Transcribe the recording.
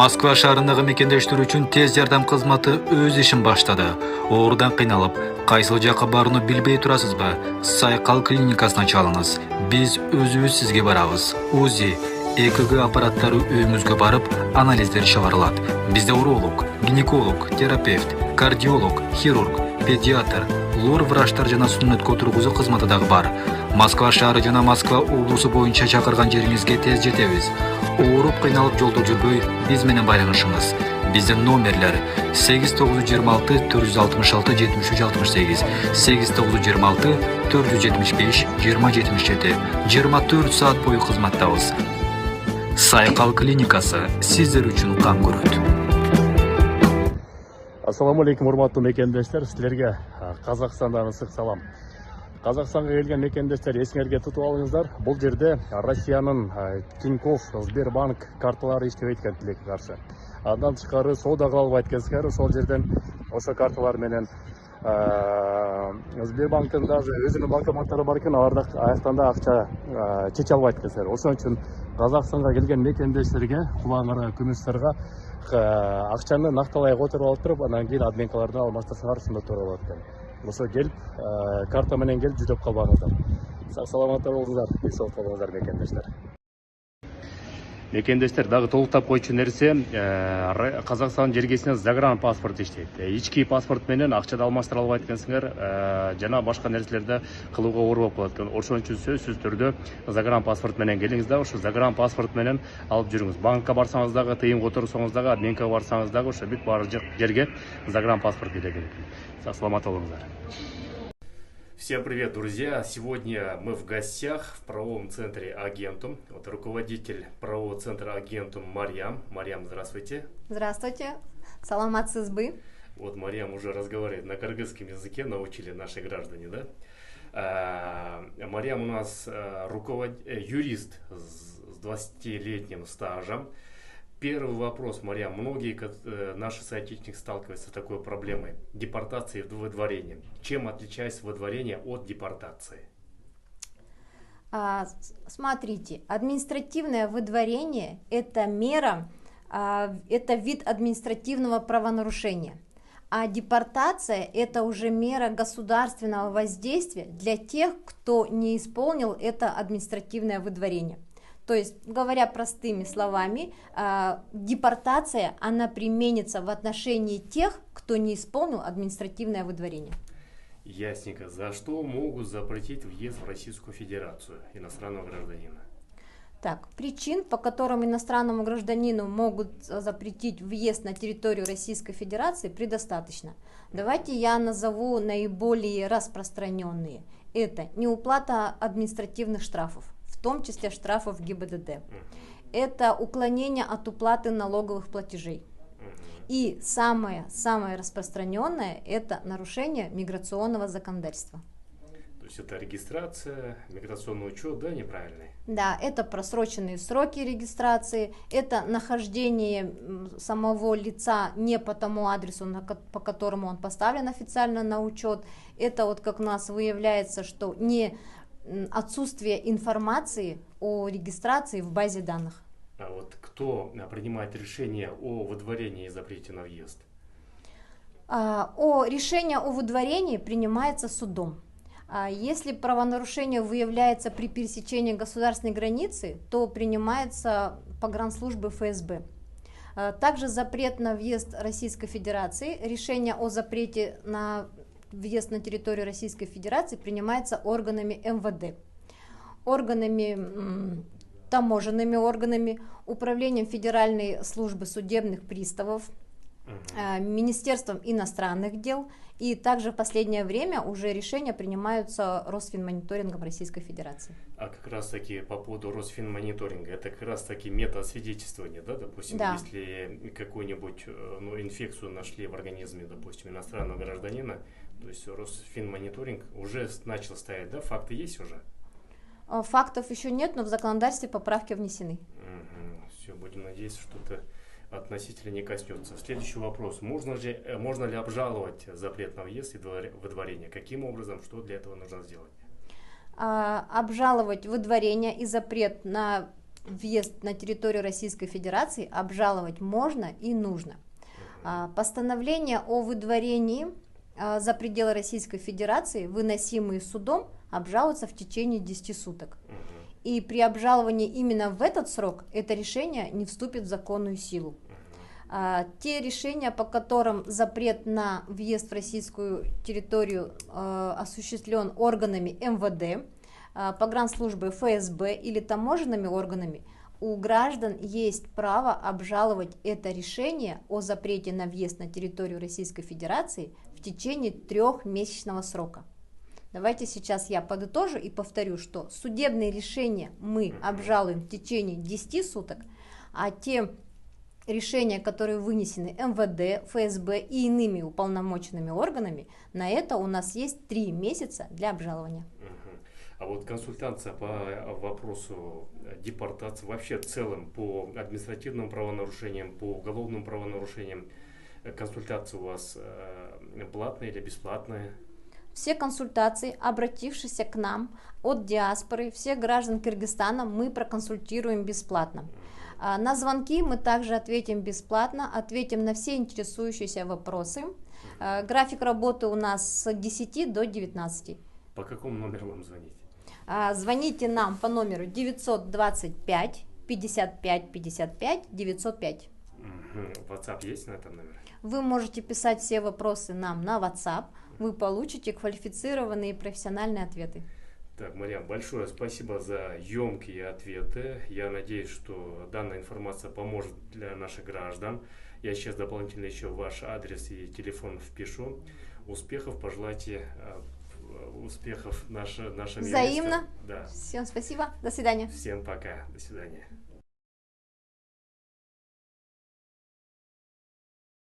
Москва шаарындагы мекендештер үчүн тез жардам кызматы өз ишин баштады. Оорудан кыйналып, кайсыл жакка барууну билбей турасызбы? Сайкал клиникасына чалыңыз. Биз өзүбүз сизге барабыз. УЗИ, ЭКГ аппараттары үйүңүзгө барып, анализдер чыгарылат. Бизде уролог, гинеколог, терапевт, кардиолог, хирург, педиатр, лор врачтар жана сүннөткө отургузуу кызматы дагы бар. Москва шаары жана Москва облусу боюнча чакырган жериңизге тез жетебиз. Ооруп кыйналып жолдо жүрбөй, биз менен байланышыңыз. Биздин номерлер 8926 466 7368, 8926 475 2077, 24 саат бою кызматтабыз. Сайкал клиникасы сиздер үчүн кам көрөт. Ассаламу алейкум, урматтуу мекендештер, силерге Казакстандан ысык салам. Казакстанга келген мекендештер, эсиңерге тутуп алыңыздар. Бул жерде Россиянын Тинькофф, Сбербанк карталары иштебейт экен тилекке каршы. Андан тышкары соода кыла албайт экенсиңер, ошол жерден ошо карталар менен Сбербанктын даже өзүнүн банкоматтары бар экен, аларда аяктан да акча чече албайт экенсиңер. Ошон үчүн Казакстанга келген мекендештерге, кулаңарга, күмүштарга акчаны накталай которуп алып туруп, анан кийин админкалардан алмаштырсаңар ушунда туура болот экен. Ошо келип, карта менен келип жүдөп калбаңыздар. Сак саламатта болуңуздар, бисок болуңуздар мекендештер. Мекендештер, дагы толуктап койчу нерсе, Казакстан жергесинен загранпаспорт иштейт. Ички паспорт менен акчаны алмаштыра албайт экенсиңер, жана башка нерселерди кылууга оор болуп калат экен. Ошон үчүн сөзсүз түрдө загранпаспорт менен келиңиз да, ошо загранпаспорт менен алып жүрүңүз. Банкка барсаңыз дагы, тыйын которсоңуз дагы, админкага барсаңыз дагы, ошо бүт баары жерге загранпаспорт керек экен. Сак саламатта болуңуздар. Всем привет, друзья! Сегодня мы в гостях в правовом центре Агентум. Вот руководитель правового центра Агентум Марьям. Марьям, здравствуйте. Здравствуйте. Саламат сызбы. Вот Марьям уже разговаривает на кыргызском языке, научили наши граждане, да? Марьям у нас юрист с 20-летним стажем. Первый вопрос, Марьям. Многие наши соотечественники сталкиваются с такой проблемой депортации в выдворении. Чем отличается выдворение от депортации? Смотрите, административное выдворение – это мера, это вид административного правонарушения. А депортация – это уже мера государственного воздействия для тех, кто не исполнил это административное выдворение. То есть, говоря простыми словами, депортация, она применится в отношении тех, кто не исполнил административное выдворение. Ясненько. За что могут запретить въезд в Российскую Федерацию иностранного гражданина? Так, причин, по которым иностранному гражданину могут запретить въезд на территорию Российской Федерации, предостаточно. Давайте я назову наиболее распространенные. Это неуплата административных штрафов, в том числе штрафов ГИБДД. Это уклонение от уплаты налоговых платежей. И самое распространенное – это нарушение миграционного законодательства. То есть это регистрация, миграционный учет, да, неправильный? Да, это просроченные сроки регистрации, это нахождение самого лица не по тому адресу, по которому он поставлен официально на учет. Это вот как у нас выявляется, что не отсутствие информации о регистрации в базе данных. А вот кто принимает решение о выдворении и запрете на въезд? Решение о выдворении принимается судом. Если правонарушение выявляется при пересечении государственной границы, то принимается погранслужбы ФСБ. Также запрет на въезд Российской Федерации, решение о запрете на въезд на территорию Российской Федерации принимается органами МВД, таможенными органами, управлением Федеральной службы судебных приставов, Министерством иностранных дел, и также в последнее время уже решения принимаются Росфинмониторингом Российской Федерации. А как раз таки по поводу Росфинмониторинга, это как раз таки метод свидетельствования, да, допустим, да. Если какую-нибудь инфекцию нашли в организме, допустим, иностранного гражданина, то есть Росфинмониторинг уже начал ставить, да, факты есть уже? Фактов еще нет, но в законодательстве поправки внесены. Все, будем надеяться, что это относительно не коснется. Следующий вопрос. Можно ли обжаловать запрет на въезд и выдворение? Каким образом, что для этого нужно сделать? Обжаловать выдворение и запрет на въезд на территорию Российской Федерации обжаловать можно и нужно. Постановления о выдворении за пределы Российской Федерации, выносимые судом, обжалуются в течение 10 суток. И при обжаловании именно в этот срок это решение не вступит в законную силу. Те решения, по которым запрет на въезд в российскую территорию осуществлен органами МВД, погранслужбы ФСБ или таможенными органами, у граждан есть право обжаловать это решение о запрете на въезд на территорию Российской Федерации в течение 3-месячного срока. Давайте сейчас я подытожу и повторю, что судебные решения мы обжалуем в течение 10 суток, а те решения, которые вынесены МВД, ФСБ и иными уполномоченными органами, на это у нас есть 3 месяца для обжалования. А вот консультация по вопросу депортации, вообще в целом по административным правонарушениям, по уголовным правонарушениям, консультация у вас платная или бесплатная? Все консультации, обратившиеся к нам от диаспоры, всех граждан Кыргызстана, мы проконсультируем бесплатно. На звонки мы также ответим бесплатно, ответим на все интересующиеся вопросы. График работы у нас с 10 до 19. По какому номеру вам звонить? Звоните нам по номеру 925 55 55 905. WhatsApp есть на этом номере? Вы можете писать все вопросы нам на WhatsApp, вы получите квалифицированные и профессиональные ответы. Так, Мариам, большое спасибо за емкие ответы. Я надеюсь, что данная информация поможет для наших граждан. Я сейчас дополнительно еще ваш адрес и телефон впишу. Успехов, пожелайте успехов нашим Взаимно. юристам. Да. Всем спасибо. До свидания. Всем пока. До свидания.